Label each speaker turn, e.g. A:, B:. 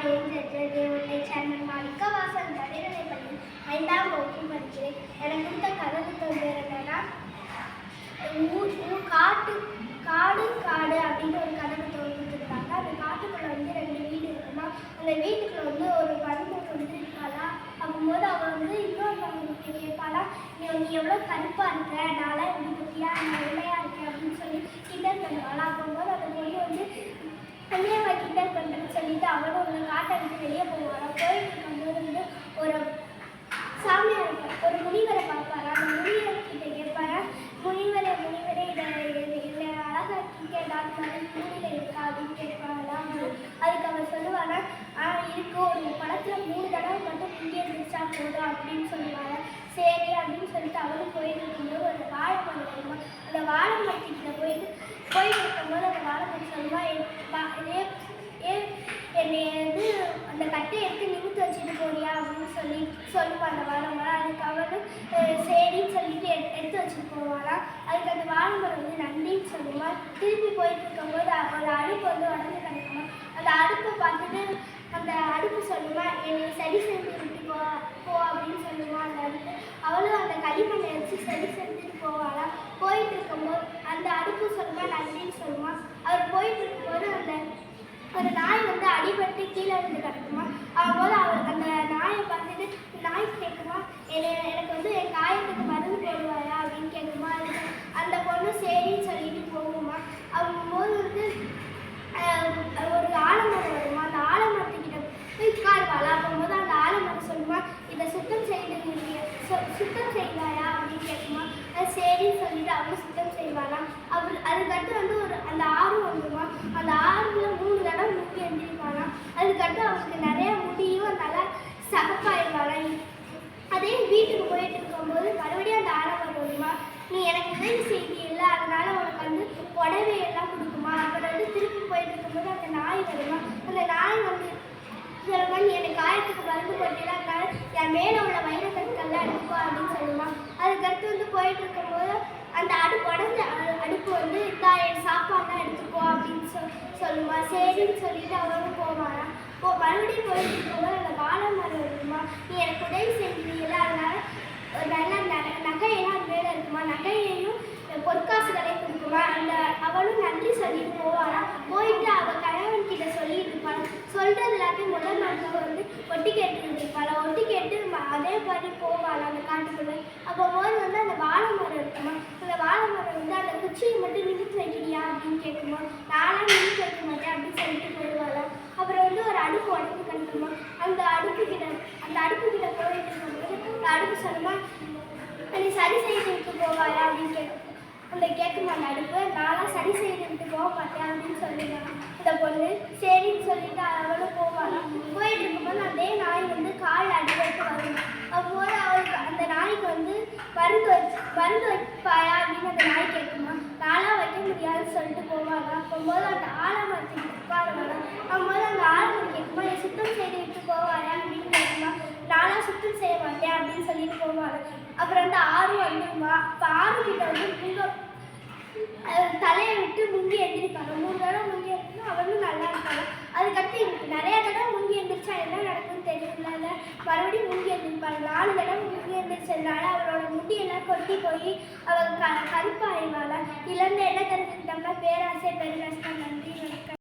A: தேவனை சேர்மன் மாணிக்க வாசன் நடுநிலை பள்ளி 5ஆம் வகுப்பு படிக்கிறேன். எனக்கு கொடுத்த கதை புத்தகம் பேர் என்னன்னா காடு காடு அப்படின்னு ஒரு கதை புத்தகம் கொடுத்துருக்காங்க. அந்த காட்டுக்குள்ள 2 வீடு இருக்குமா. அந்த வீட்டுக்குள்ள ஒரு பருவம் இருக்காளா. அப்போது அவள் இன்னொரு கேட்பாளா, நீ எவ்வளோ கருப்பா இருக்க, நான்லாம் இப்படி பற்றியா, நான் வெள்ளையா இருக்கேன் அப்படின்னு சொல்லி கிண்டல் பண்ணுவாளா. அப்போது அந்த பொண்ணு கல்யாண கிண்டல் பண்ணுறேன்னு சொல்லிட்டு அவளும் காட்டை விட்டு வெளியே போவாளாம். போயிட்டு இருக்கும்போது ஒரு சாமியார் இருப்பார், ஒரு முனிவரை பார்ப்பாரா. அந்த முனிவர்கிட்ட கேட்பாரா, முனிவரே இதை அழகாக்கிக்க ஏதாவது மூணில் இருக்கா அப்படின்னு கேட்பாங்களா. அதுக்கு அவர் சொல்லுவாரா, இருக்கு, ஒரு படத்தில் 3 தடவை மட்டும் இங்கே இருந்துச்சா போதும் அப்படின்னு சொல்லுவாங்க. சரி அப்படின்னு சொல்லிட்டு அவரும் போயிட்டு இருக்கும்போது ஒரு வாழை மரம் வருமா. அந்த வாழை மரத்துக்கிட்ட போயிட்டு இருக்கும்போது அந்த வாழை மரம் சொல்லுவா, என்னை அந்த கட்டையை எடுத்து நிமித்து வச்சுட்டு போறியா அப்படின்னு சொல்லுவாள் அந்த வாழை மரம். அதுக்கு அவரும் சரின்னு சொல்லிட்டு எடுத்து வச்சுட்டு போவாளாம். அதுக்கு அந்த வாழை மரம் நன்றின்னு சொல்லுவாள். திருப்பி போயிட்டு இருக்கும்போது ஒரு அடுப்பு உடஞ்சு கிடைக்குமா. அந்த அடுப்பை பார்த்துட்டு அந்த அடுப்பு சொல்லுமா, என்னை சரி செஞ்சு விட்டு போ அப்படின்னு சொல்லுவாள் அந்த அடுப்பு. அவளும் அந்த களிமண்ணை வச்சு சரி செஞ்சுட்டு போவாளா. போயிட்டு இருக்கும்போது அந்த அடுப்பு சொல்லுமா நன்றின்னு சொல்லுவான். அவர் போயிட்டு இருக்கும்போது ஒரு நாய் அடிபட்டு கீழே விழுந்து கிடக்குமா. ஆகும்போது அவர் அந்த நாயை பார்த்துட்டு நாய் கேட்குமா, எனக்கு என் காயத்துக்கு மருந்து போடுவாயா அப்படின்னு கேட்குமா. அந்த பொண்ணு சரின்னு சொல்லிட்டு போகுமா. ஆகும்போது ஒரு ஆலமரம் வருமா. அந்த ஆலமரத்துக்கிட்ட போய் உட்காருவாளா. அப்போது அந்த ஆலமரம் சொல்லுமா, இதை சுத்தம் செய்வாயா அப்படின்னு கேட்குமா. சரின்னு சொல்லிட்டு அவளும் சுத்தம் செய்வாளாம். அதுக்கடுத்து அந்த ஆறு வந்துடுமா. அந்த ஆறுல 3 தடவை முங்கி எழுந்திருப்பாளாம். அதுக்கடுத்து அவளுக்கு நிறைய முடியும் நல்லா சகப்பாயிருவாளாம். அதே வீட்டுக்கு போயிட்டு இருக்கும்போது மறுபடியும் அந்த ஆலமரம் வருமா, நீ எனக்கு உதவி செய்தியில்லை, அதனால உனக்கு புடவையெல்லாம் கொடுக்குமா. அப்புறம் திருப்பி போயிட்டு இருக்கும்போது அந்த நாய் வருமா. அந்த நாய் சொல்லுமா, நீ எனக்கு காயத்துக்கு மருந்து போட்டீங்களா, அதனால என் மேலே உள்ள வைரக்கற்கள்லாம் எடுப்பா அப்படின்னு சொல்லுமா. அதுக்கடுத்து போயிட்டு இருக்கும்போது அந்த உடஞ்ச அடுப்பு இதா என் சாப்பாடுலாம் எடுத்துக்கோ அப்படின்னு சொல்லுமா. சரின்னு சொல்லிட்டு அவரும் போவானா. மறுபடியும் போயிட்டு இருக்கும்போது அந்த வாழை மரம் இருக்குமா, நீ எனக்கு உதவி செஞ்சீங்கள, அதனால நல்ல நகையெல்லாம் மேலே இருக்குமா. நகையையும் பொற்காசுகளை கொடுக்குமா. அவளும் நன்றி சொல்லிட்டு போவாளா. போயிட்டு அவள் கணவன்கிட்ட சொல்லிட்டு இருப்பாள். சொல்றது எல்லாத்தையும் முதல் மருத்துவ ஒட்டி கேட்டு இருப்பாள். ஒட்டி கேட்டு அதே மாதிரி போவாள் அந்த காட்டுக்குள்ள. அப்போ போது அந்த வாழை மரம் இருக்குமா. அந்த வாழை மரம் அந்த குச்சியை மட்டும் நிமித்து வைக்கிறியா அப்படின்னு கேட்குமா. நானும் நிமித்து வைக்க மாட்டேன் அப்படின்னு சொல்லிட்டு போயிடுவாள். அப்புறம் ஒரு அடுப்பு உடம்பு கிடைக்குமா. அந்த அடுப்பு கிட்ட போயிட்டு இருக்கும்போது அடுப்பு சொல்லுமா, நீ சரி செய்து விட்டு போவாயா அப்படின்னு கேட்குமா. அந்த அடுப்பு நான்லாம் சரி செய்து விட்டு போக மாட்டேன் அப்படின்னு சொல்லிடுவாங்க அந்த பொண்ணு. சரின்னு சொல்லிட்டு அவளும் போவாளாம். போயிட்டு இருக்கும்போது அதே நாய் கால் அடிபட்டு வரும். அப்போது அவளுக்கு அந்த நாய்க்கு மருந்து வைப்பாயா அப்படின்னு அந்த நாய் கேட்குமா. நான்லாம் வைக்க முடியாதுன்னு சொல்லிட்டு போவாங்க. அப்போது அந்த ஆலமரத்துக்கு உட்காருவாங்க. அப்போது அந்த ஆலமரம் கேட்குமா, நீ சுத்தம் செய்து விட்டு போவாயா அப்படின்னு கேட்குமா. நான்லாம் சுத்தம் செய்ய மாட்டேன் அப்படின்னு சொல்லிட்டு போவாங்க. அப்புறம் ஆறு வந்துடுமா. இப்போ ஆறு கிட்ட தலையை விட்டு முங்கி எழுந்திருப்பாங்க. 3 தடவை முங்கி எழுந்திருந்தா அவளும் நல்லா இருப்பாங்க. அதுக்கடுத்து நிறைய தடவை முங்கி எழுந்திரிச்சா என்ன நடக்கும்னு தெரியல. மறுபடியும் முங்கி எழுந்திருப்பாங்க. 4 தடவை முங்கி எழுந்திரிச்சதுனால அவளோட முடியெல்லாம் கொட்டி போய் அவள் கருப்பாயிடுவாள். இதுலேருந்து என்ன தெரிஞ்சுக்கிட்டோம்னா பேராசை பெருநஷ்டம். நன்றி.